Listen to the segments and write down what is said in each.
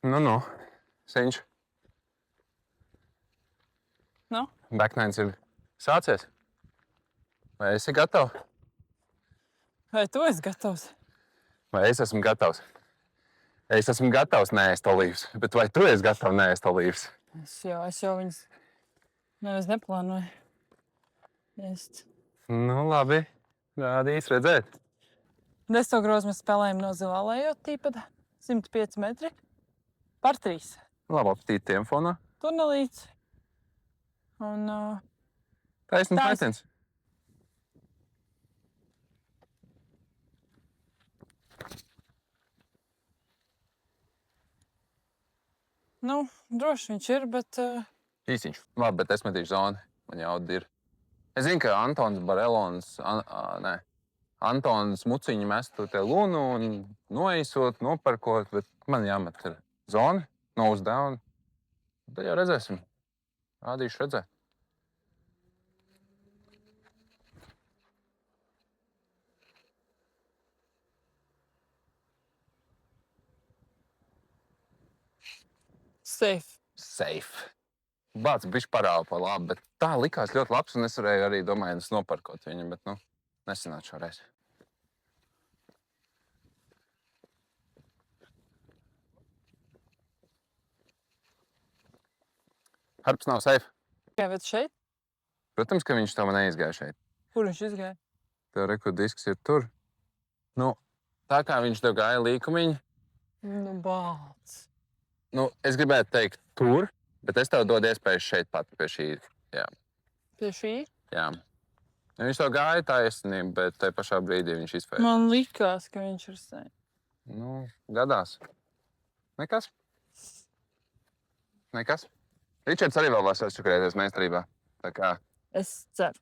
Nu. Seņš. Nu? Backnines ir sācies. Vai esi gatavs? Vai tu esi gatavs? Vai es esmu gatavs? Es esmu gatavs neēst olīvas, bet vai tu esi gatavs neēst olīvas? Es jau viņas nevis neplānoju ēst. Nu, labi. Rādīs redzēt. 10 grozu mēs spēlējam no zilā lejot tīpada. 105 metri. Par 3. Labi aptīt tiem fonā. Turnelīts. Un Taisnība Tās- metiens. nu, droši viņš ir, bet Īsiņš. Labi, bet es metīšu zonu. Man jauda ir. Es zinu, ka Antons Barelons, Antons Muciņi mestu te lunu un noeisot, noparkot, bet man jāmet ir zona, nose down. Tad jau redzēsim. Rādīšu redzēt. safe. Safe. Bāc bišķi parāva pa labi, bet tā likās ļoti labs, un es varēju arī, domāju, noparkot viņu, bet, nesanāca šoreiz. Harps nav safe. Jā, bet šeit? Protams, ka viņš tam neizgāja šeit. Kur viņš izgāja? Tev rekordisks ir tur. Nu, tā kā viņš tev gāja līkumiņi, Nu, balts. es gribētu teikt tur, bet es tev dodu iespēju šeit pat pie šī. Jā. Pie šī? Jā. Viņš tev gāja taisnība, bet tajā pašā brīdī viņš izfēja. Man likās, ka viņš ir safe. Gadās. Nekas? Nekas? Ričards arī vēl vairs atšakarēties meistarībā. Tā kā... Es ceru.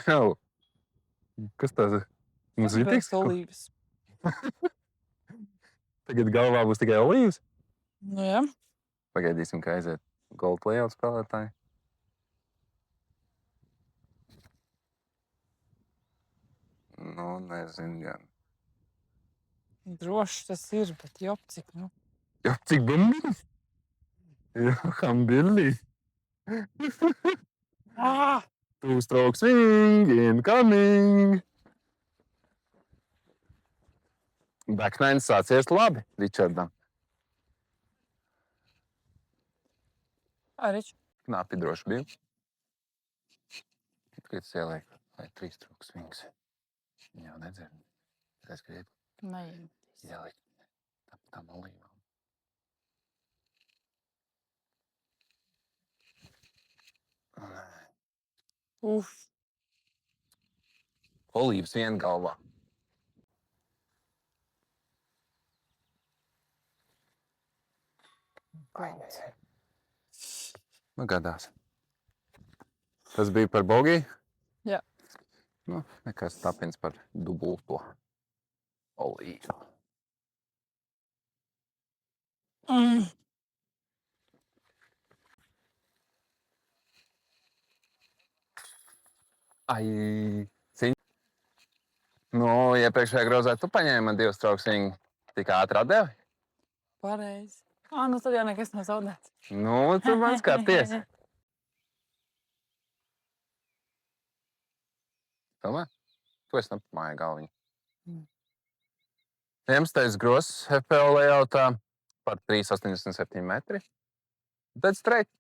Jau. Kas tas ir? Mums ir Bez tiks? olīvas. Tagad galvā būs tikai olīvas? Nu jā. Pagaidīsim, kā aiziet gold layout spēlētāji. Nezinu gan. Droši tas ir, bet jop cik, nu. Jā, cik bumbi? Jā, hambilli. Two stroke swing, incoming. Backnine sācies labi, Ričardam. Arī. Knapi droši bija. Kad es ielieku, vai 3 stroke swings. Viņa jau nedzird. Es gribu Neiemetīs. ielikt tam olīvām. Uf. Olīvas vien galvā. Balts. Gadās. Tas bija par bogiju? Jā. Nekas tapins par dubulto olīvu. Ai, ciņ. Iepriekšējā grozā tu paņēmi man 2 stroke swing. Tik ātri atdevi? Pareizi. Nu tad jau nekas nav zaudēts. Tu man skaties. Tomēr? Tu esi nepamāja galviņu. 11. grozs FPL layoutā par 3,87 metri. Tad straight.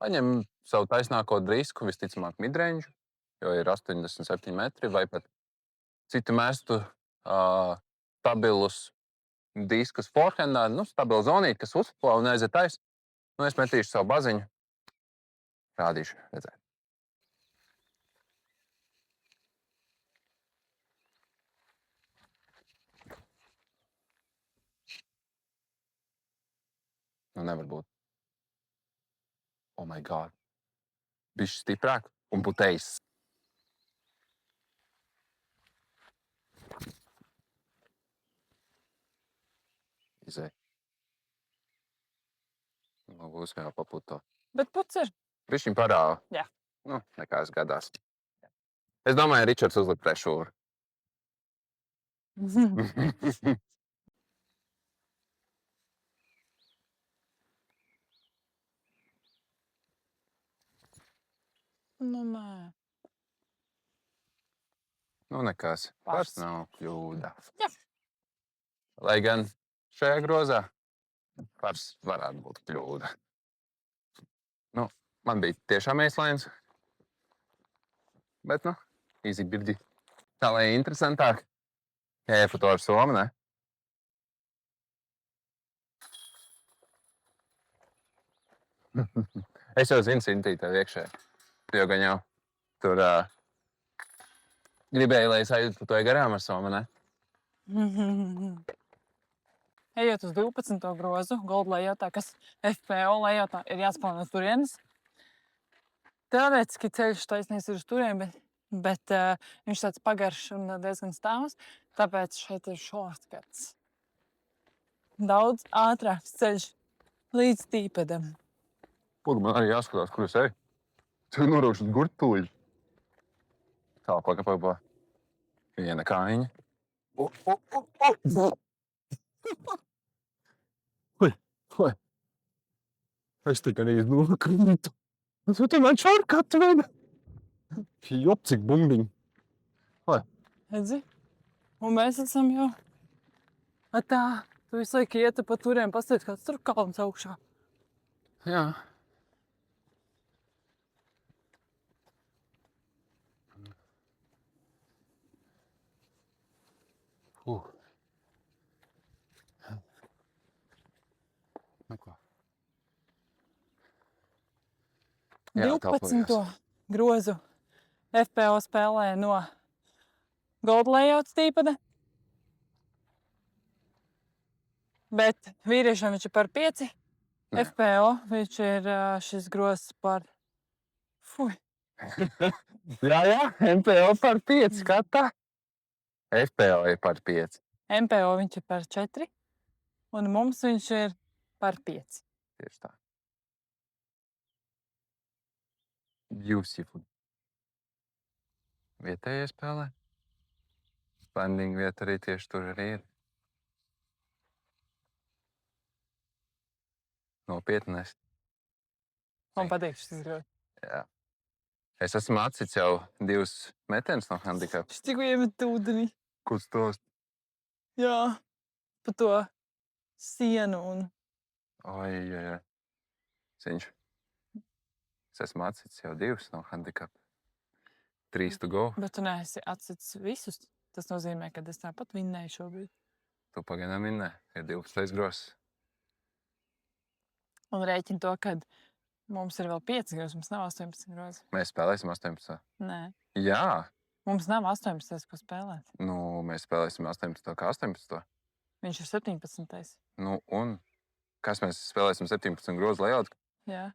Paņem savu taisnāko drisku, visticamāk midrange, jo ir 87 metri, vai pat citu mestu stabilus diskus forehandā, stabilu zonīt, kas uzplā un aiziet tais. Es metīšu savu baziņu. Rādīšu, redzēt. Nevar būt. Oh my God. Bišķi stiprāk un putējs. Izēj. Būs vēl paputo. Bet puts ir. Bišķiņ parāva. Jā. Nekās gadās. Es domāju, Ričards uzliek prešūru. Nu, nē. Nu, nekas. Pars. Pars nav kļūda. Jā. Lai gan šajā grozā pars varētu būt kļūda. Nu, man bija tiešām ēslēns. Bet, nu, easy birdi. Tā, lai interesantāk. Ēfu to ar somu, ne? Es jau zinu, Sintī, tev iekšē. Jo gan jau tur gribēju, lai es aizputoju garām ar somu, ne? Ejot uz 12. grozu, gold lejotā, kas FPO lejotā ir jāspēlē no turienes. Teorētiski ceļš taisnīgs ir uz turieni, bet viņš tāds pagarš un diezgan stāvs, tāpēc šeit ir shortcuts. Daudz ātrāks ceļš līdz tīpedam. Pūk, man arī jāskatās, kur es eju. Tev norūkšu uz gurtuļu. Tā, paka. Viena kājiņa. Oi. Es tik arī nokrintu. Tu te man šorkatu veda. Jop, cik bumbiņi. Redzi? Un mēs esam jau... Tā, tu visu laiku ieti pa turiem, pastāst, kāds tur kalns augšā. Jā. Nu ko? Jā, 12. grozu FPO spēlē no gold layout tīpada. Bet vīriešiem viņš ir par 5. Nē. FPO viņš ir šis grozs par... Fuj. Jā, MPO par 5 skatā. FPO ir par 5. MPO viņš ir par 4. Un mums viņš ir par 5. Tieši tā. Beautiful. Vietējie spēlē. Landing vieta arī tieši tur arī ir. Nopietnēs. Man patīk šis grozs. Jā. Es esmu atsits jau 2 metienus no handicapa. Šis tikko iemet ūdeni. Kur stost? Jā, pa to sienu un... Oi. Ciņš. Es esmu atsits jau 2 no handicapa. 3 to go. Bet tu neesi atsits visus. Tas nozīmē, ka es tāpat vinnēju šobrīd. Tu pagaidām vinnē. Ir 12 grozs. Un rēķini to, ka mums ir vēl 5 grozi, mums nav 18 grozi. Mēs spēlēsim 18. Nē, Jā. mums nav 18, ko spēlēt. Nu, mēs spēlēsim 18. kā 18. Viņš ir 17. Nu, un kas mēs spēlēsim 17 grozu layout? Jā.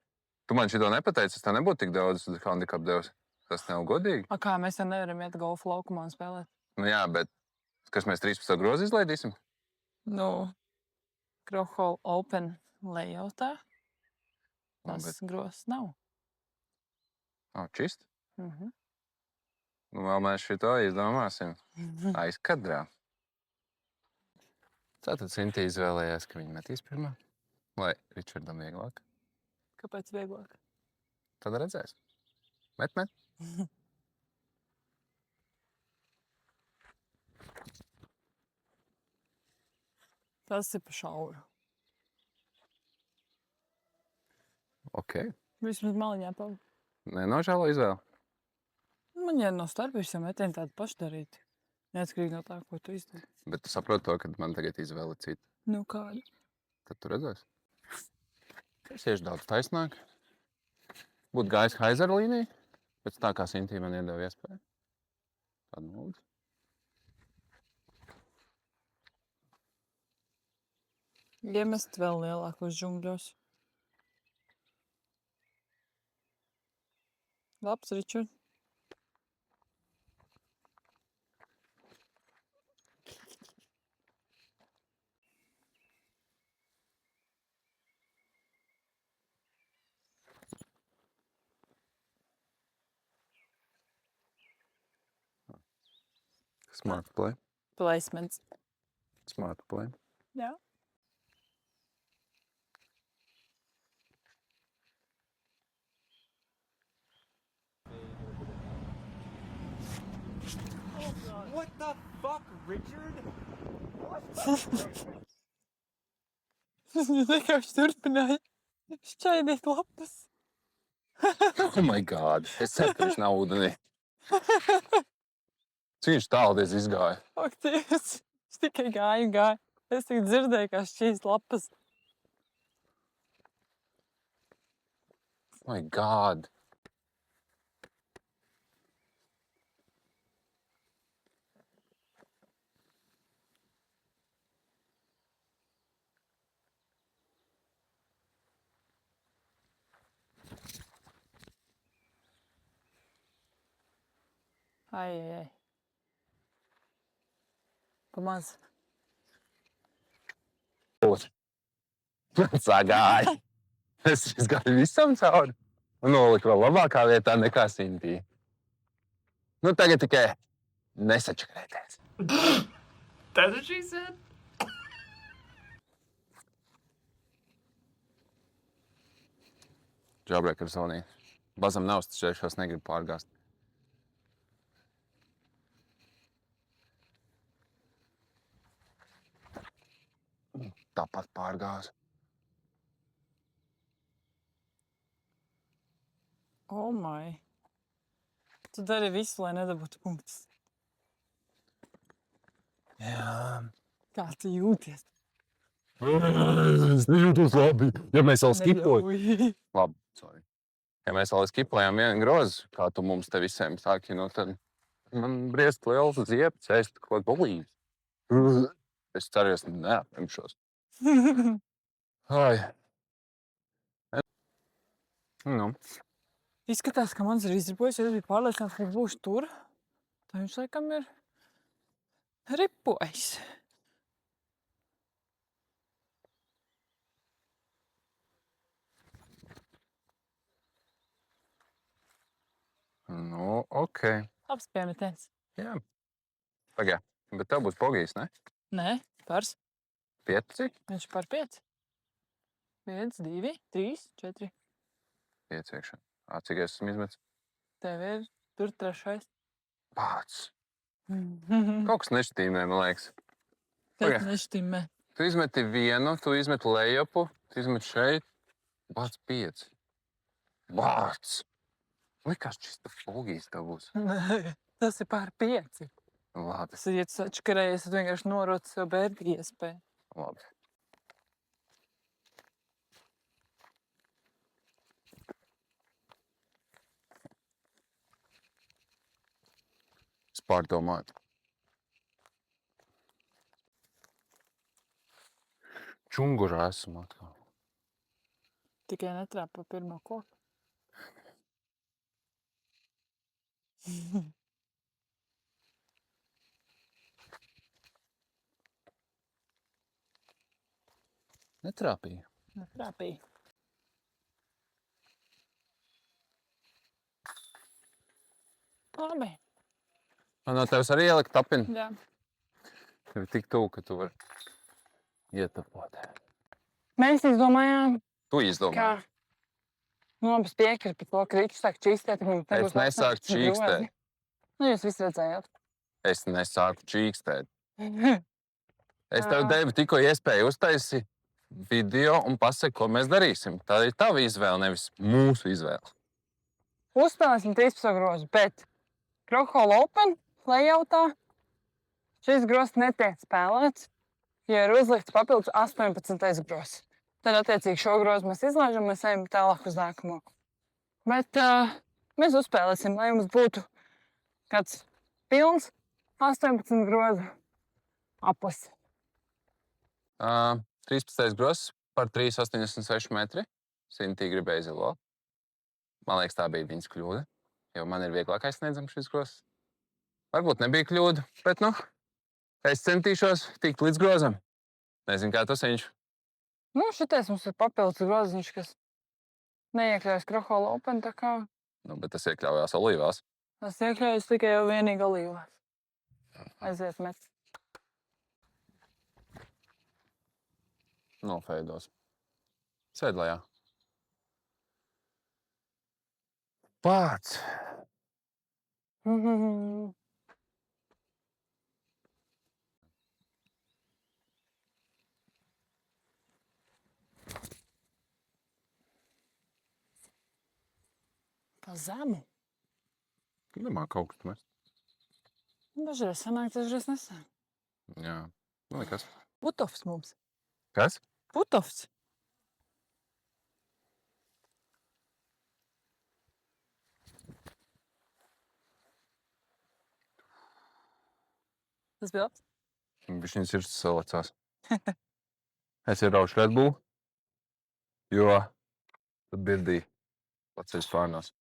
Tu man šito nepateici, es tev nebūtu tik daudz handicap devis. Tas nav godīgi. A kā mēs jau nevaram iet golfu laukumā un spēlēt? Nu jā, bet kas mēs 13. grozu izlaidīsim? Nu, Krohol Open layoutā. Tas bet- grozs nav. Čist? Mhm. Nu, vēl mēs šito izdomāsim. Aizkadrā. Tātad Sinti izvēlējās, ka viņi metīs pirmā. Lai Ričardam vieglāk. Kāpēc vieglāk? Tad redzēs. Met. Tas ir pa šauru. Ok. Vismaz maliņā palikt. Nenožēlo izvēli. Man jau no starp visiem metieniem tādu pašu darīt. Neatkarīgi no tā, ko tu izdari. Bet tu saproti to, ka man tagad izvēle cita. Nu kādu? Tad tu redzēsi. Es iešu daudz taisnāk. Būtu gājis Haizera līniju, pēc tā kā Sintī man iedeva iespēju. Tādu lūdzu. Iemest vēl lielākos džungļos. Labs, Ričard. Smart play. Placements. Smart play. Jā. What the fuck, Richard? Tas vienkārši turpināja šķaidīt lapas. Oh, my God. Es ceru, ka viņš nav ūdenī. Cik viņš tāldies izgāja? Ak, Dievs, es tikai gāju. Es tikai dzirdēju, kā šķīst lapas. Oh, my God. Ai. Pamaz. Sagāja. Es izgāju visam cauri. Un noliku vēl labākā vietā nekā Sintī. Nu, tagad tikai nesačakrēties. That's what she said? Džabrēkam zvanīja. Bazam nav uzticējušos, negribu pārgāzt. Tāpat pārgāzu. Oh, my. Tu dari visu, lai nedabūtu punktus. Jā. Kā tu jūties? Es nejūtos labi. Ja mēs vēl skipojam. Neļauj. Labi, sorry. Ja mēs vēl skipojam vienu grozu, kā tu mums te visiem sāki, nu tad man briest liels ziepes, ēst kaut ko bolību. Es ceru, es neapņemšos. Ai. Nu, Izskatās, ka mans ir izripojies, es biju pārliecināts, ka viņš būs tur. Tā viņš laikam ir ripojis. nu, ok. Labs piemetiens. Jā. Pagā, bet tev būs pogījis, ne? Nē, pars. 5? Viņš par 5. 1, 2, 3, 4. 5 iekšā. Cik es esmu izmetis? Tev ir tur 3. Pats. Kaut Kaut kas nešķīmē, man liekas. kas neštimē. Tu izmeti vienu, tu izmeti lejupu, tu izmeti šeit. Bāc 5. Bāc! Likās, šis tā pogījis tev būs. Tas ir par 5. Labi, Tas ir, ja tu sačakarējies, tad vienkārši norot sev bērgi iespēju. labi. Es pārdomāju. Čungurā esmu atkal. Tikai netrāp pa pirmo koku. Netrāpīju. Netrāpīja. Labi. Man no tevis arī ielikt tapini. Jā. Tev ir tik tuvu, ka tu vari ietapot. Mēs izdomājām, Tu ka izdomāji. Nobas piekrita par to, ka Ričs sāk čīkstēt. Es nesāku čīkstēt. Nu, jūs visi redzējāt. Es nesāku čīkstēt. Es tev devu tikko iespēju uztaisīt video un pasaki, ko mēs darīsim. Tā ir tava izvēle, nevis mūsu izvēle. Uzspēlēsim 13 grozu, bet Krokola Open layoutā šis grozs netiek spēlēts, ja ir uzlikts papildus 18. grozs. Tad, attiecīgi, šo grozu mēs izlaižam, mēs ejam tālāk uz nākamo. Bet mēs uzspēlēsim, lai jums būtu kāds pilns 18 grozu aplis. 13. grozs par 3,86 metri. Sintī gribēja zilo. Man liekas, tā bija viņas kļūda, jo man ir vieglākais sniedzams šis grozs. Varbūt nebija kļūda, bet, nu, es centīšos tikt līdz grozam. Nezinu, kā tas viņš. Nu, šitais mums ir papildus groziņš, kas neiekļaujas Krokola Open, tā kā Nu, bet tas iekļaujās olīvās. tas iekļaujas tikai jau vienīgi olīvās. Aiziet met. Nofeidos. Sēd lejā. Pats. Pa zemu. Nemāk augstu mest. Dažreiz sanāk, dažreiz nesanāk. Jā. Nu, nekas. Putovs mums. Kas? Putovs. Tas bija labs. Viņš viņas ir salacās. Es ieraušu Red Bull, jo tad birdī paceļ spārnās.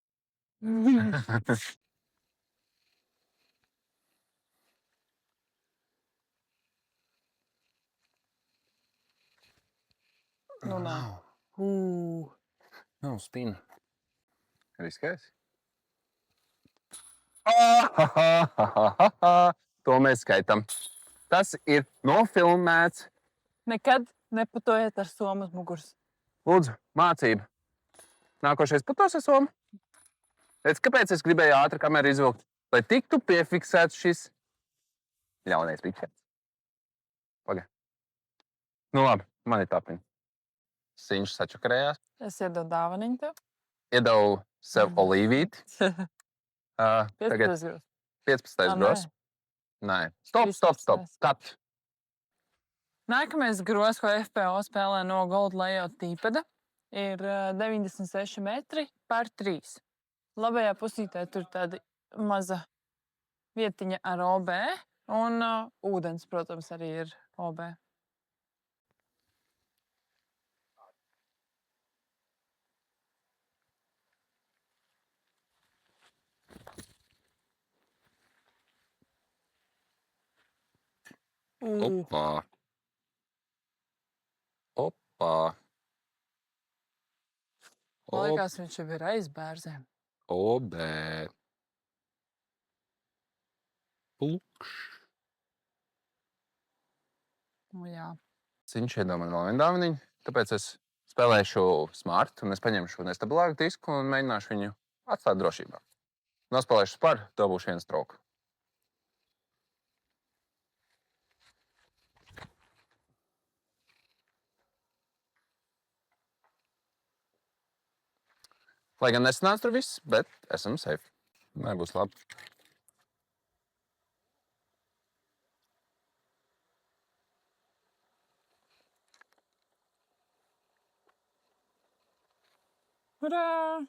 Nu, nē. Nav spina. Riskēsi? To mēs skaitam. Tas ir nofilmēts. Nekad neputojiet ar somu uz muguras. Lūdzu, mācība. Nākošais putos ar somu. Redz, kāpēc es gribēju ātri kameru izvilkt? Lai tiktu piefiksēts šis ļaunais pikšēts. Paga. Nu labi, man ir tapiņa. Siņš sačakarējās. Es iedodu dāvaniņu tev. Iedevu sev olīvīti. Tagad 15 grūs. 15. Nē. gros. Nē. Stop. Kat. Nākamais gros, ko FPO spēlē no Gold Layout tīpada, ir 96 metri par 3. Labajā pusītē tur tāda maza vietiņa ar OB, un ūdens, protams, arī ir OB. Opā. Man liekas, viņš jau ir aizbērzēm. Obē. Plukš. Nu, jā. Siņš iedod man vēl vienu dāvaniņu, tāpēc es spēlēšu smart, un es paņemšu nestabilāku disku un mēģināšu viņu atstāt drošībā. Nospēlēšu par, dabūšu vienu stroku. Lai gan nesanāca tur viss, bet esam safe. Nebūs labi. Urā!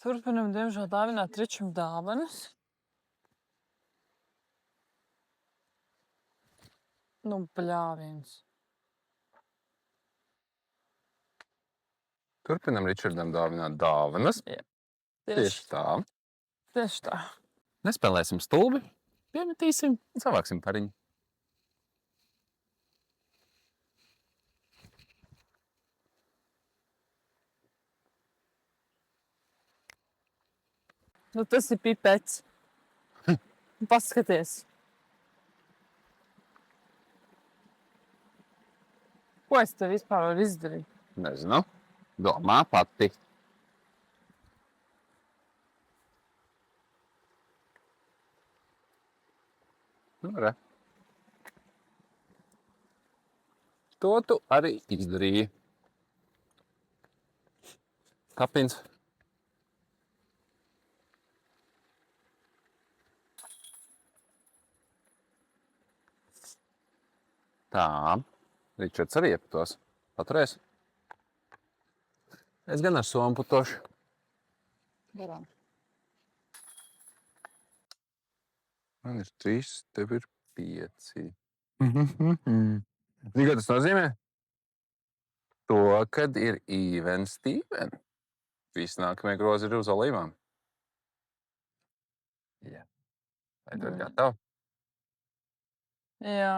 Turpinam, diemžēl, dāvināt Ričam dāvanas. Nu, bļāviens. Turpinam Ričardam dāvināt dāvanas. Tieši tā. Tieši tā. Nespēlēsim stulbi, piemetīsim un savāksim pariņu. Nu, tas ir pipets. Paskaties. Ko es tev vispār varu izdarīt? Nezinu. Domā pati. Nu, re. To tu arī izdarīji. Kapins. Tā. Ričards arī ieputos. Paturēs. Es gan ar somu putošu. Varam. Man ir 3, tev ir 5. Zini, ko tas nozīmē? To, kad ir even Steven. Visi nākamie grozi ir uz olīvām. Jā. Vai tu esi gatava? Jā.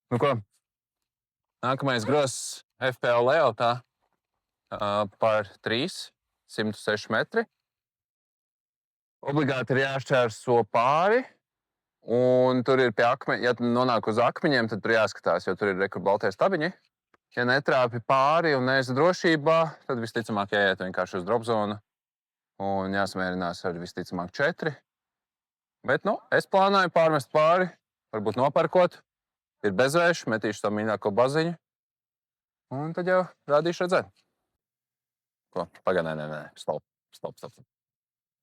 Nu ko? Nākamais grozs FPO layoutā par 3, 106 metri. Obligāti ir jāšķērso pāri, un tur ir pie akmeņa, ja nonāk uz akmeņiem, tad tur jāskatās, jo tur ir rekur baltie stabiņi. Ja netrāpi pāri un neesi drošībā, tad visticamāk jāiet vienkārši uz drop zonu un jāsamierinās ar visticamāk 4. Bet, nu, es plānoju pārmest pāri, varbūt nopērkot. Ir bezvērš, metīšu savu mīļāko baziņu. Un tad jau rādīšu redzēt. Ko? Pagaid, nē. Stop.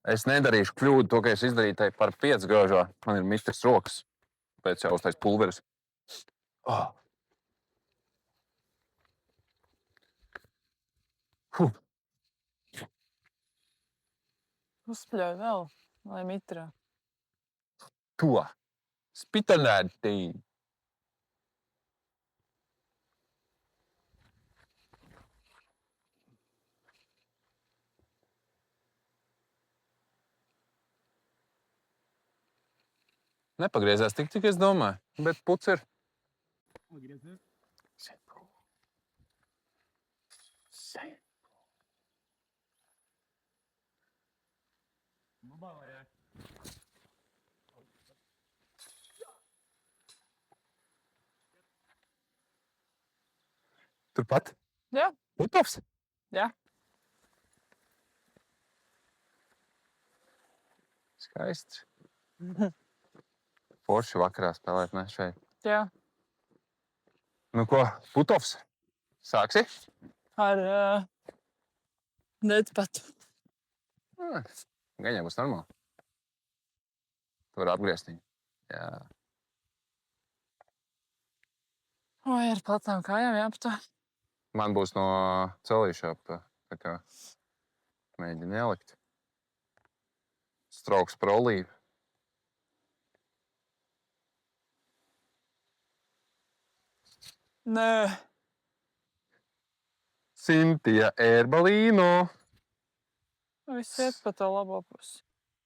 Es nedarīšu kļūdu to, ka es izdarīju tai par 5 grožo. Man ir mitrs rokas. Pēc jau uztais pulveris. Oh. Uzspļauj vēl, lai mitra. To. Spitalētī. Nepagriezās tik, cik es domāju, bet puts ir. Turpat? Jā. Putovs? Jā. Skaists. Forši vakarā spēlēt, ne, šeit. Jā. Nu ko, Putovs? Sāksi? Ar nedpatu. Gan jau būs normāli. Tu vari apgriezt viņu. Jā. Vai ar platām kājām jāpato? Man būs no celīša apto. Tā kā mēģini ielikt. Strauks par olīvu. Nē. Cintija Erbalīno. Viss iet pa to labo pusi.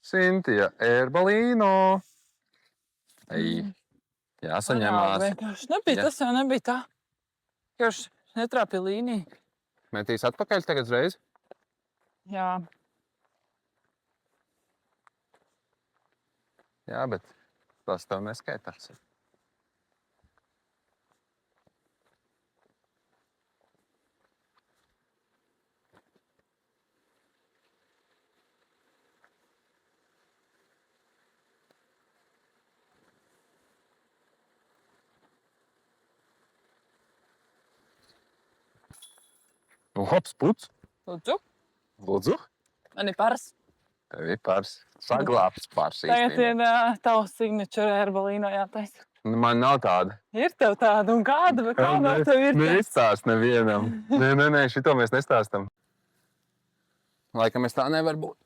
Cintija Erbalīno. Ei, Parādi jāsaņemās. vienkārši. Nebija, Jā. tas jau nebija tā. Vienkārši netrāpīja līniju. Metīs atpakaļ tagad uzreiz? Jā. Jā, bet tas tev neskaitās. Nu, hops, puts. Lūdzu. Lūdzu. Man ir paras. Tev ir pārs. Saglābts pārs Tagad īstenībā. ir tavs signature Erbalīno jātaisa. Man nav tāda. Ir tev tāda un kāda, bet kāda tev ir? Nestāst nevienam. Nē, šito mēs nestāstam. Laikam es tā nevar būt.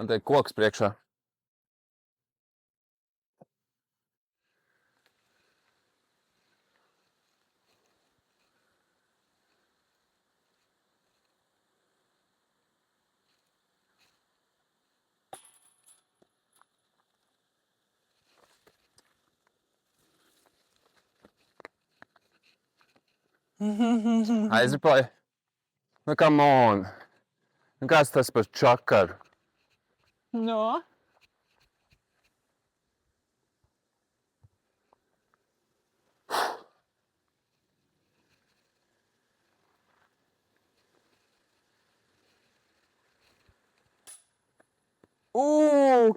Man te ir koks priekšā. Aizripoja. Nu, come on. Nu, kāds tas par čakaru? No.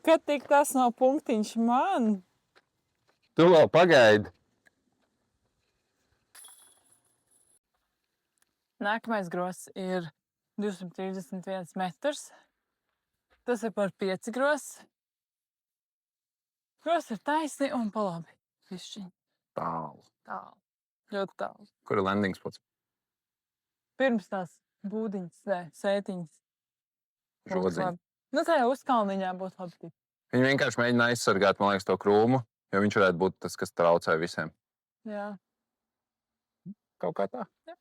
Kad tik tas nav punktiņš man? Tu vēl pagaidi. Nākamais gross ir 231 metrs. Tas ir par 5 gross. Gross ir taisni un pa labi. Pišķiņ. Tālu. Tālu. Ļoti tālu. Kur ir landing spots? Pirms tās būdiņas, nē, sētiņas. Būtu Žodziņa. labi. Nu, tajā uzkalniņā būtu labi tik. Viņi vienkārši mēģina aizsargāt, man liekas, to krūmu, jo viņš varētu būt tas, kas traucē visiem. Jā. Kaut kā tā. Jā.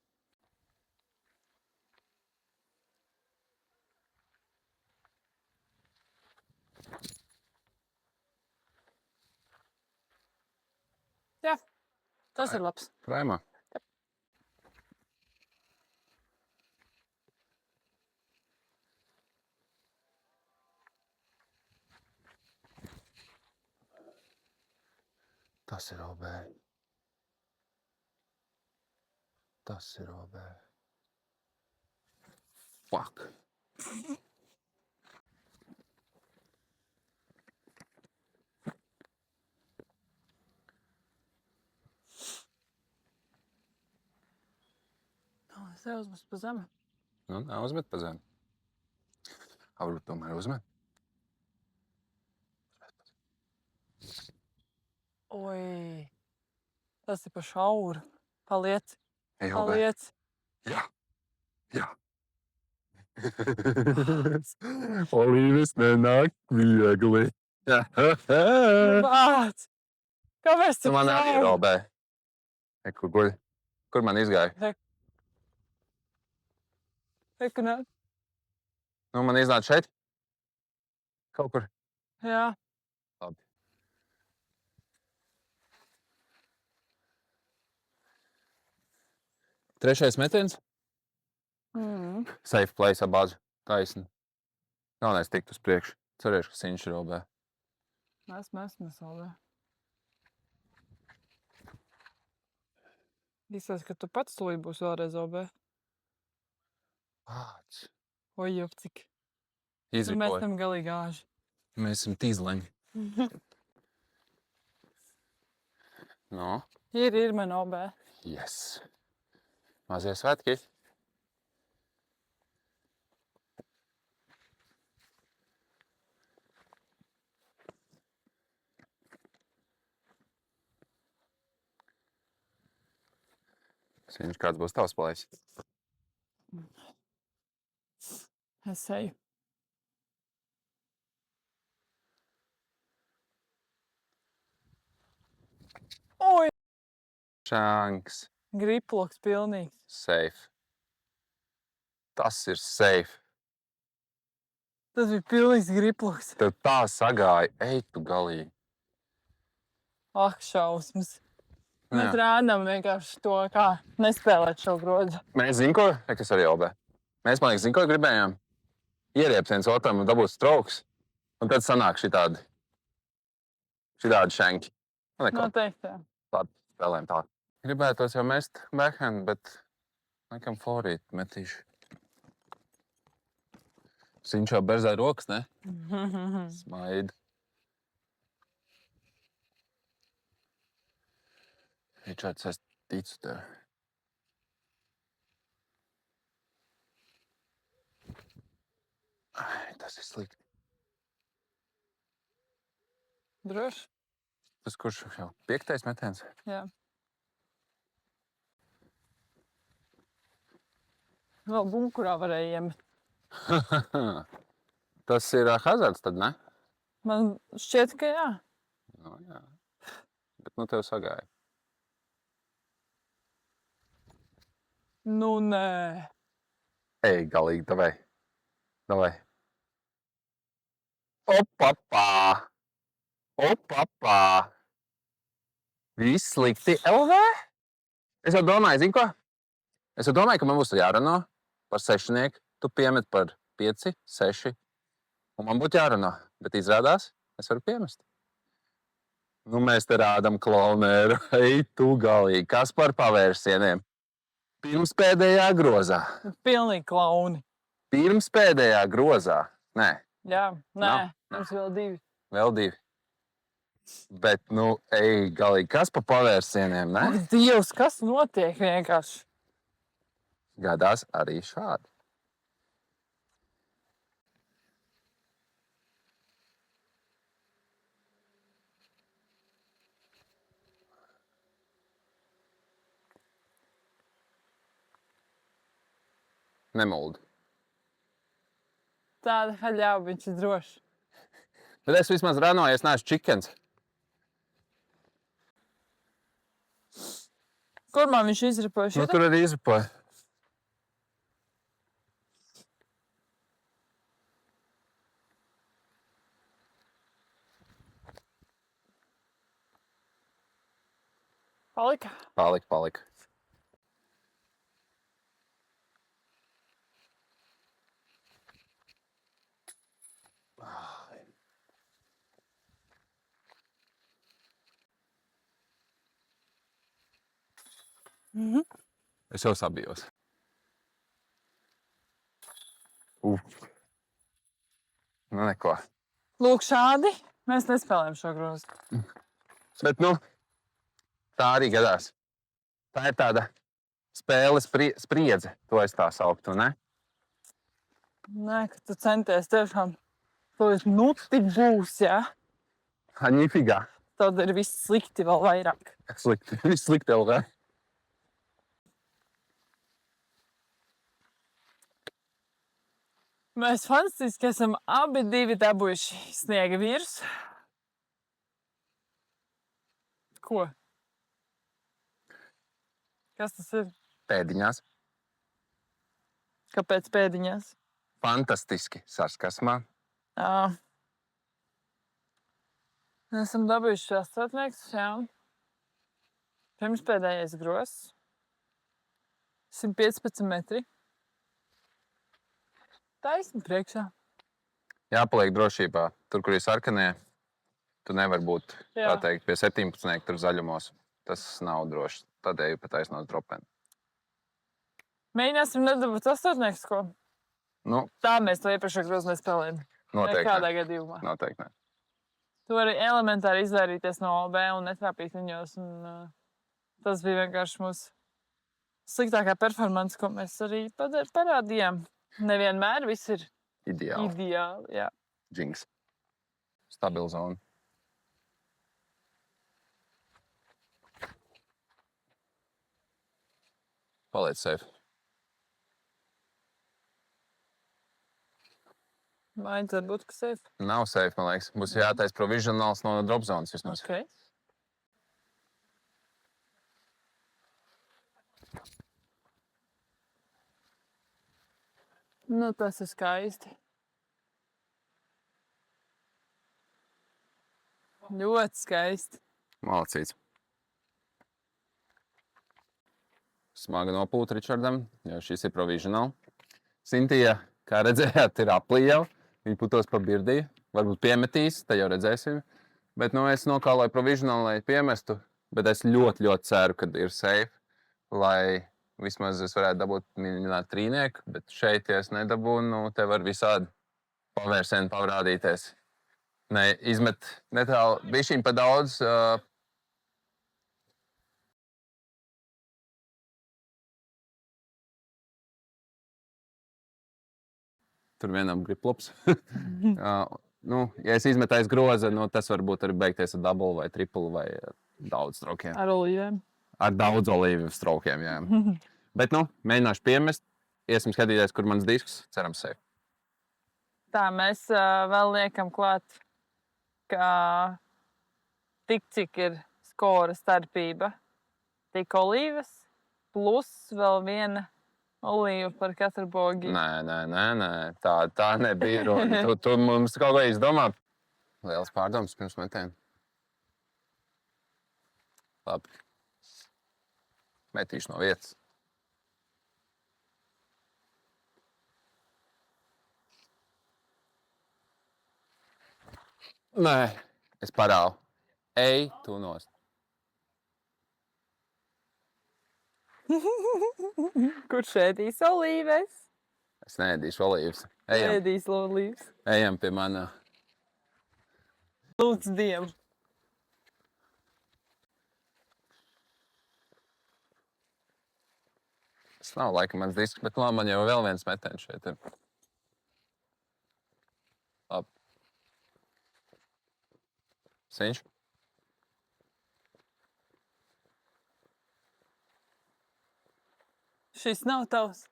Jā. Tas ir labs. Raimā. Tas ir OB. Tas ir OB. Fuck. Es tev uzmetu pa zemi. Nu, neuzmet pa zemi. Varbūt tomēr uzmet. Oi. Tas ir pa šauru. Paliec. Ej, OB. Paliec. Jā. Jā. Olīvis nenāk viegli. Bāc! Kāpēc Tu tu man arī ir tā? OB. Kur guļ? Kur man izgāja? Reku nāk. Nu, man iznāca šeit? Kaut kur. Jā. Labi. Trešais metiens. Safe place abāzi. Taisni. Galvenais tikt uz priekšu. Cerēšu, ka Siņš ir OB. Esmu saulē. Izsaka, ka tu pats tūlīt būs vēlreiz OB. Pāc. Oi, jau cik. Mēs Izripoja. esam galīgi āži. Mēs esam tīzleņi. No. Ir man OB. Yes. Mazie svētki. Siņš, kāds būs tavs plājs? Es eju. Oi! Šanks. Griploks pilnīgs. Safe. Tas ir safe. Tas bija pilnīgs griploks. Tev tā sagāja. Ej tu galīgi. Ak, šausmas. Mēs Jā. rādām vienkārši to, kā nespēlēt šo grozu. Mēs zinām, ko? Kas arī OB. Mēs, man liekas, zinām, ko gribējām. Ieriept viens otram un dabūt strokes. Un tad sanāk šitādi šanki. Nu, neko. Noteikti, jā. Labi, spēlējam tā. Gribētos jau mest backhand, bet laikam forīt metīšu. Siņš jau berzē rokas, ne? Smaida. Ričards, es ticu tev. Ai, tas ir slikti. Droši? Tas kurš jau 5. metiens? Jā. Vēl bunkurā varēja iemet. Tas ir hazards tad, ne? Man šķiet, ka jā. Nu, jā. Bet nu tev sagāja. Nu, nē. Ej, galīgi, davai. Davai. Opapā! Opapā! Viss slikti, LV? Es jau domāju, zini ko? Es jau domāju, ka man būs jārunā par 6. Tu piemet par 5, 6. Un man būtu jārunā. Bet izrādās, es varu piemest. Nu, mēs te rādam klauneru. Ej, tu galīgi. Kas par pavērsieniem? Pirms pēdējā grozā. Pilnīgi klauni. Pirms pēdējā grozā. Nē, Jā, nē. Nav. Mums vēl 2. vēl 2. Bet, nu, ej, galīgi, kas pa pavērsieniem, ne? Ak, Dievs, kas notiek vienkārši? Gadās arī šādi. Nemuldi. Tāda haļāva, viņš ir drošs. Bet es vismaz ranoju, es neesmu čikens. Kur man viņš izripoja Nu, šitā? tur arī izripoja. Palika? Palika. Es jau sabijos. Nu, neko. Lūk, šādi mēs nespēlējam šo grozu. Bet, nu, tā arī gadās. Tā ir tāda spēles spriedze, to es tā sauktu, ne? Nē, ka tu centies tiešām. To nu tik būs, jā. Nifigā. Tad ir viss slikti vēl vairāk. Slikti. Viss slikti vēl, vai? Mēs fantastiski esam abi divi dabūjuši sniega vīrus. Ko? Kas tas ir? Pēdiņās. Kāpēc pēdiņās? Fantastiski sarskasmā. Jā. Mēs esam dabūjuši astotnieks, jā. Pirms pēdējais grozs. 115 metri. Taisni priekšā. Jāpaliek drošībā. Tur, kur ir sarkanie, tu nevar būt, Jā. tā teikt, pie 17 tur zaļumos. Tas nav droši. Tādēļ pat aiznos dropeni. Mēģināsim nedabūt astotnieks, ko? Nu, Tā mēs to iepriekšējā grozā nespēlējam. noteikti. Nekādā Ne. gadījumā. Noteikti. Ne. Tu vari elementāri izvairīties no OB un netrāpīt viņos. Un, tas bija vienkārši mūsu sliktākā performance, ko mēs arī parādījām. Nevienmēr viss ir Ideāli. ideāli. Jā. Džings. Stabila zona. Paliec safe. Vajadzētu būt, ka safe. Nav safe, man liekas. Būs jātais provisionāls no drop zonas vismaz. Okay. Nu, tas ir skaisti. Ļoti skaisti. Malacīts. Smaga nopūta Ričardam, jo šis ir provisionāli. Sintija, kā redzējāt, ir aplī jau. Viņa putos pa birdiju. Varbūt piemetīs, tad jau redzēsim. Bet nu, es nokāloju provisionāli, lai piemestu. Bet es ļoti, ļoti ceru, ka ir safe. Lai vismaz es varētu dabūt minēt trīnieku. Bet šeit, ja es nedabūnu, nu, te var visādi pavērsieni parādīties. Ne, izmet netālu, bišķiņ pa daudz. Tur vienam griplops. Nu, ja es izmetu aiz groza, nu, tas var būt arī beigties ar double vai triple vai daudz strokiem. Ar olīvēm. Ar daudz olīvu strokiem, jā. Bet, nu, mēģināšu piemest. Iesim skatīties, kur mans disks. Cerams, safe. Tā, mēs vēl liekam klāt, ka tik cik ir skora starpība. Tik olīvas plus vēl viena olīva par katru bogi. Nē. Tā nebija runa. Tu mums kaut ko izdomā. Liels pārdoms pirms metiena. Labi. Metīšu no vietas. Nē, es parāvu. Ej, tu nost. Kurš ēdīs olīves? Es neēdīšu olīvas. Ejam, Ēdīs olīves. ejam pie manā. Lūdzu Dievu. Tas nav laikam mans disks, bet labi, man jau vēl viens metiens šeit ir. Labi. Siņš. Šis nav tavs.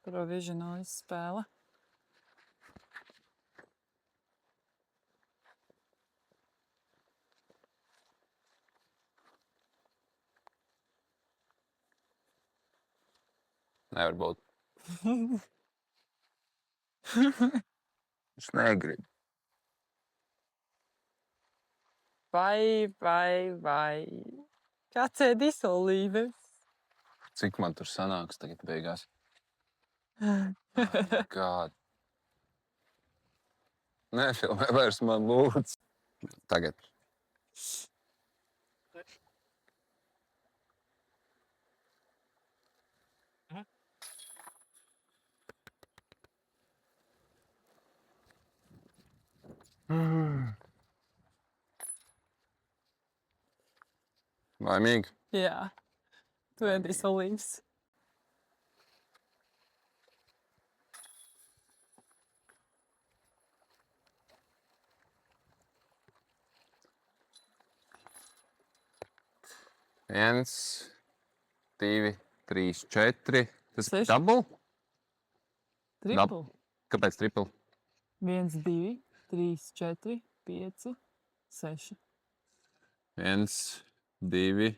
Provisionālis spēle. Nevar būt. Es negribu. Vai. Kāds ēdīs olīves? Cik man tur sanāks tagad beigās? God. Nefilmē vairs man lūdzu. Tagad. Laimīgi. Jā. Tu ēdīs olīvas. Viens, 2, 3, 4. Tas Seši. double? Triple. Kāpēc triple? 1, 2, 3, 4, 5, 6. 1, 2,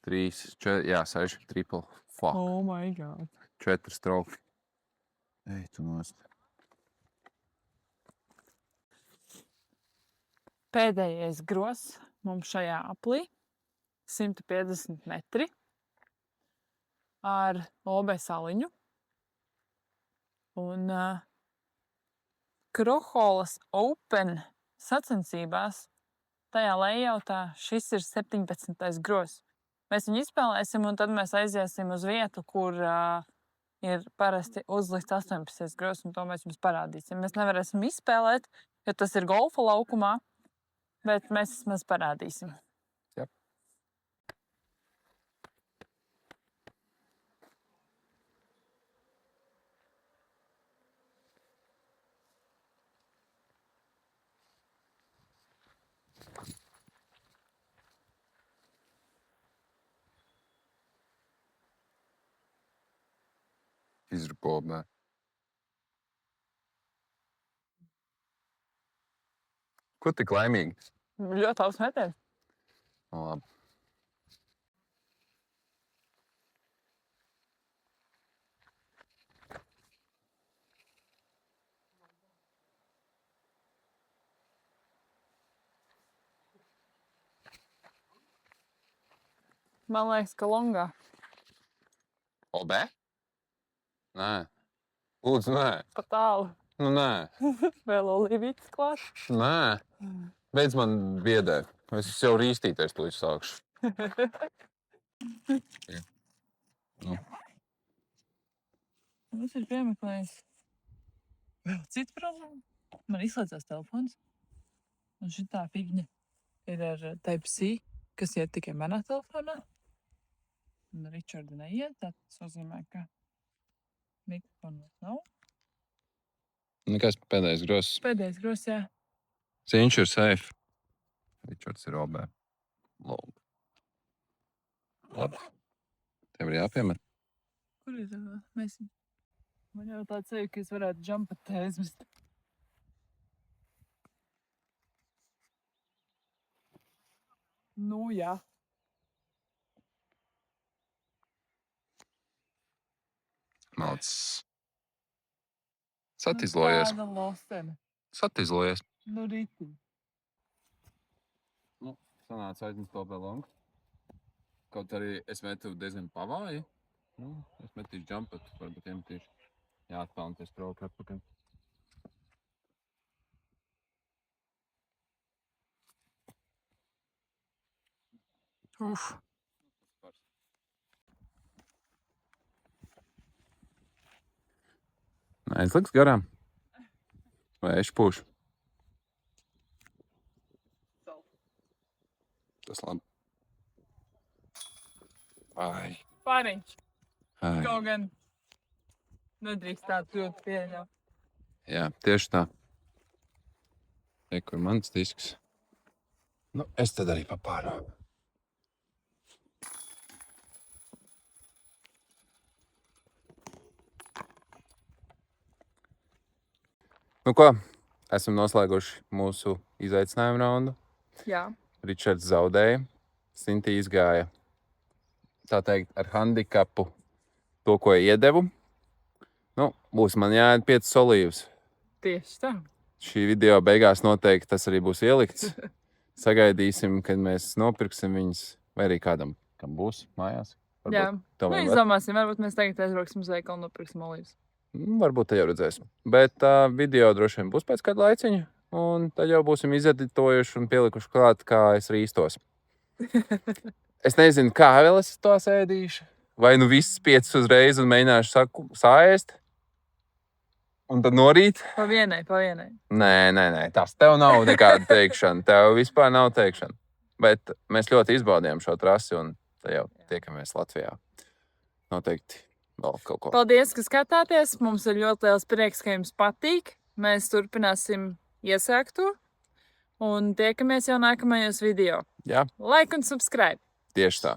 3, 4. Jā, 6. Triple. Fuck. Oh my god. 4 strofi. Ej, tu nost. Pēdējais gros mums šajā aplī. 150 metri. Ar OB saliņu. Un Kroholas Open sacensībās tajā layoutā šis ir 17. gros. Mēs viņu izspēlēsim un tad mēs aiziesim uz vietu, kur ir parasti uzlikts 18. gros, un to mēs jums parādīsim. Mēs nevarēsim izspēlēt, jo tas ir golfa laukumā, bet mēs vismaz parādīsim. Jep. Izrupobē. Ko tik laimīgi? Ļoti labs metiens. Labi. Man liekas, ka longā. OB? Nē. Lūdzu, nē. Pa tālu. Nu, nē. Vēl olīvītes klāt. Nē. Beidz man biedēt. Es jau rīstīties to sākšu. Nu. Mums ir piemeklējis vēl citu problēmu. Man izslēdzās telefons. Un šitā figņa ir ar Type-C, kas iet tikai manā telefonā. Un Richarda neiet. Tas nozīmē, ka mikrofonu nav. Nekas pēdējais gross. Pēdējais gros, jā. Cīņš ir safe. Ričards ir OB. Labi. Labi. Tev ir jāpiemet. Kur ir mēs? Man jau tāds seju, ka es varētu jumpat te aizmest. Nu, jā. Malcis. Satizlojies. Tāda losene. Satizlojies. Nu, rītī. Nu, sanāca aizmest OB longu. Kaut arī es metu diezgan pavāji. Nu, es metīšu jumpatu, varbūt iemetīšu. Jāatpelnties trauki atpakaļ. Uf. Aizliks garām. Vai es pūšu? Tas labi. Ai. Pāriņš. Ai. Kaut gan nedrīkst tādu ļoti pieļaut. Jā, tieši tā. Te, kur mans disks. Nu, es tad arī papārāju. Nu ko, esam noslēguši mūsu izaicinājumu raundu. Jā. Ričards zaudēja, Sintī izgāja, tā teikt, ar handikapu to, ko iedevu. Nu, būs man jāēd 5 olīvas. Tieši tā. Šī video beigās noteikti tas arī būs ielikts. Sagaidīsim, kad mēs nopirksim viņus, vai arī kādam, kam būs mājās. Jā. Tomēr Nu, izdomāsim, varbūt mēs tagad aizbrauksim uz veikalu un nopirksim olīvas. Varbūt tad jau redzēsim. Bet video droši vien būs pēc kāda laiciņa, un tad jau būsim izeditojuši un pielikuši klāt, kā es rīstos. Es nezinu, kā vēl es to sēdīšu. Vai nu viss 5 uzreiz un mēģināšu sāēst? Un tad norīt? Pa vienai. Nē. Tas tev nav nekāda teikšana. Tev vispār nav teikšana. Bet mēs ļoti izbaudījām šo trasi un tad jau tiekamies Latvijā. Noteikti vēl kaut ko. Paldies, ka skatāties. Mums ir ļoti liels prieks, ka jums patīk. Mēs turpināsim iesākt to. Un tiekamies jau nākamajos video. Jā, Like un subscribe. tieši tā.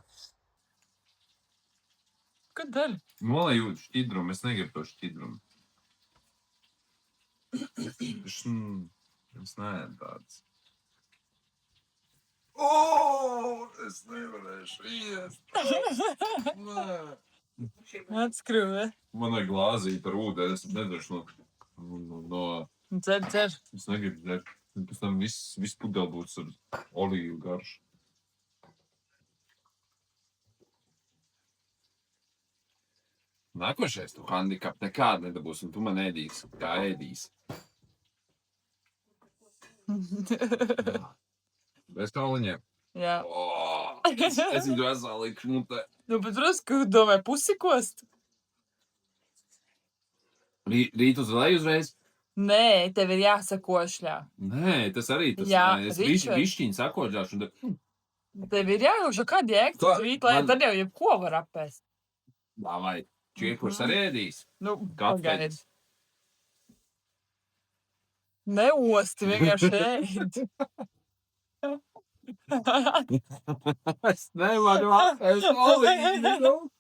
Kad daļa? Lai jūt šķidrumu, es negribu to šķidrumu. Es neēdu tādas. Es nevarēšu iest. Atskrūve. Man ir glāzīta ar ūdeni, es nedrošu no... Dzer. Es negribu dzert. Pēc tam viss pudeli būs ar olīvu garšu. Nākošais tu handikap nekādu nedabūsi, un tu man ēdīsi. Kā ēdīsi. Bez kauliņiem. Jā. Es viņu esālīšu mutē. Nu, bet drusku domāju pusikost. Rīt uz leju uzreiz? Nē, tev ir jāsakošļā. Nē, tas arī tas. Jā, Es Ričard. višķiņu sakoģāšu. Tev ir jājošo, kad jēgt Tā, uz rīt, lai man- tad jau jebko var apēst. Vai čiekurs arī ēdīs? Nu, Gatveģis. pagaidi. Neosti, vienkārši ēd. Es nevaru apēst olīvu.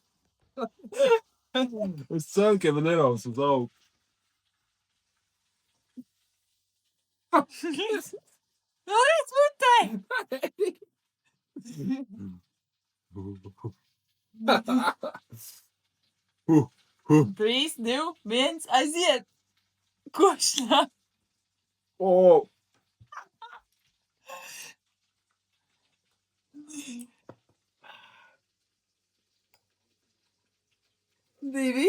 Es ceru, ka man neraus uz augšu. Noriec mutē! 3, 2, 1, aiziet! Košļā! O! Divi.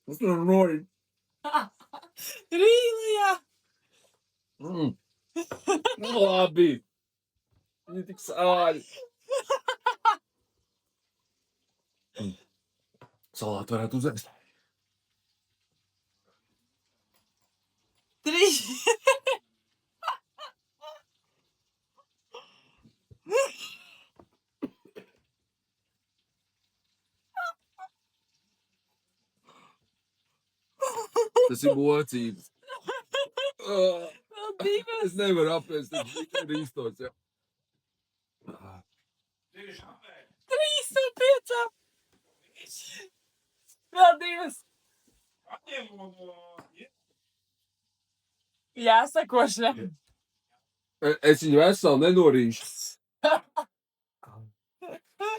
Tas tur nori. Rīlijā! Labi. Viņi tik sāļi. Salātu varētu uzēst. 3. Tas ir mocības. Vēl 2. Es nevaru apēst, tas ir īstos, jā. 3 no 5. Vēl 2. Jāsakošļā. Es viņu veselu nenorīšu.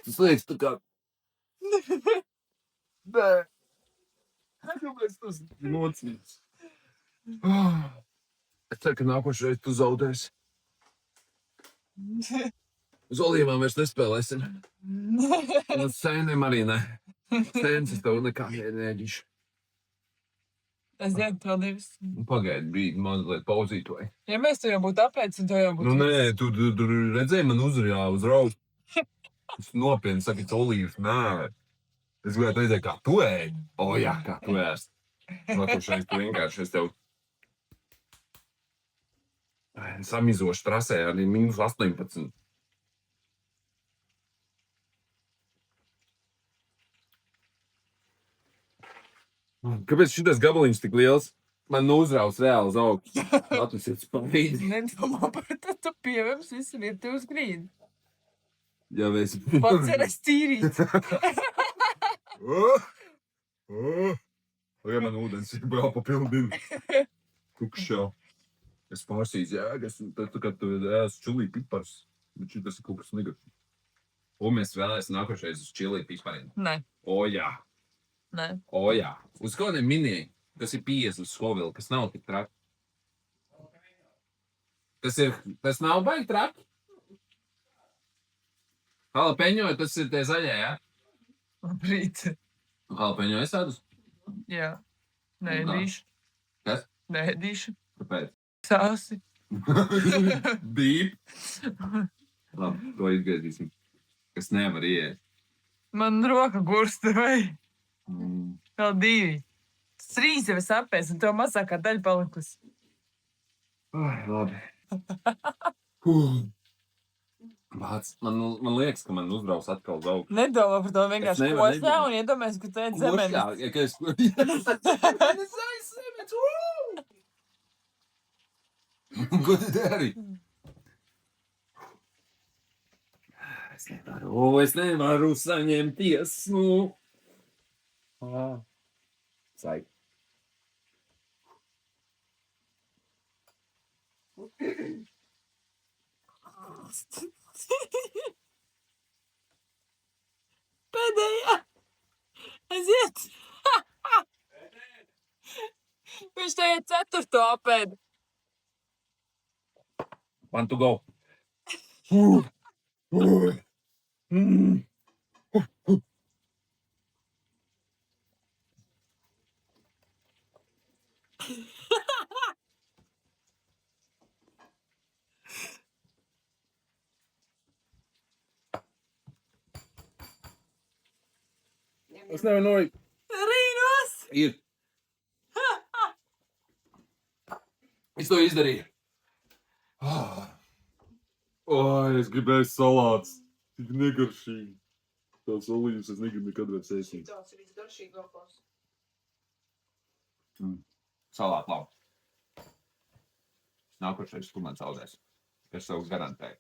Tas liekas tā kā... Nē. Kāpēc tas mocības? Es ceru, ka nākošais tu zaudēsi. Uz olīvām vairs nespēlēsim. Un uz sēnēm arī ne. Sēnes es tev nekā neēdīšu. Es zinu, vēl 2. Pagaidi brīdi, mazliet pauzīt vai. Ja mēs to jau būtu apēc, un to jau būtu... Nu nē, tu redzēji man uzrājā uz raudu. Es nopietni saku, ka olīvas nē. Es gribētu redzēt, kā tu ēd. O jā, kā tu ēst. Nākošais tu vienkārši es tev samizošu trasē arī -18. Kāpēc šitas gabaliņš tik liels? Man uzrauc reāli uz augšu. Latvijas ir spārīdi. Nedomā par to, tu pievērs visu vietu uz grīdu. Jā, mēs... Paceres tīrīt. Tagad man ūdens ir vēl papildina. Tukšā. Es pārsīdzu jēgas, tad, kad tu ēst čilī pipars, bet šitas ir kaut kas negatīvs. Un mēs vēlēsim nākošais uz čilī pipariem. Nē, O jā, nē. o jā. Uz kādiem minēji, kas ir 50 uz Scoville, kas nav tik traki. Tas nav baigi traki. Jalapeņo, tas ir tie zaļie, jā? Labrīt. Halpeņu aizsēdus? Jā. Un kā? Neēdīšu. Kas? Neēdīšu. Kāpēc? Sāsi. Bīp. Labi, to izgriezīsim. Kas nevar iet. Man roka gursta, vai? Mm. Vēl 2. 3 jau es apēs, un tev mazākā daļa palikusi. Ai, labi. Vāc, man liekas, ka man uzbrauks atkal uz augšu. Nedomā par to Es vienkārši nevaru, kosļā nedomā. un iedomājies, ka tu ēd zemenes. Ja, ka es... Ko tu dari? Es nevaru saņemties, nu. Saik. Pēdējā. Aiziet. Viņš tagad 4. apēd. One to go. Es nevaru nolikt. Rīnos. Ir. Es to izdarīju. Ai, es gribēju salāts. Tik negaršīgi. Tās olīvas es negribu nekad vairs ēst. Tāds ir garšīgākās. Salāt labi. Nākošais, kur man zaudēs. Es sev garantēju.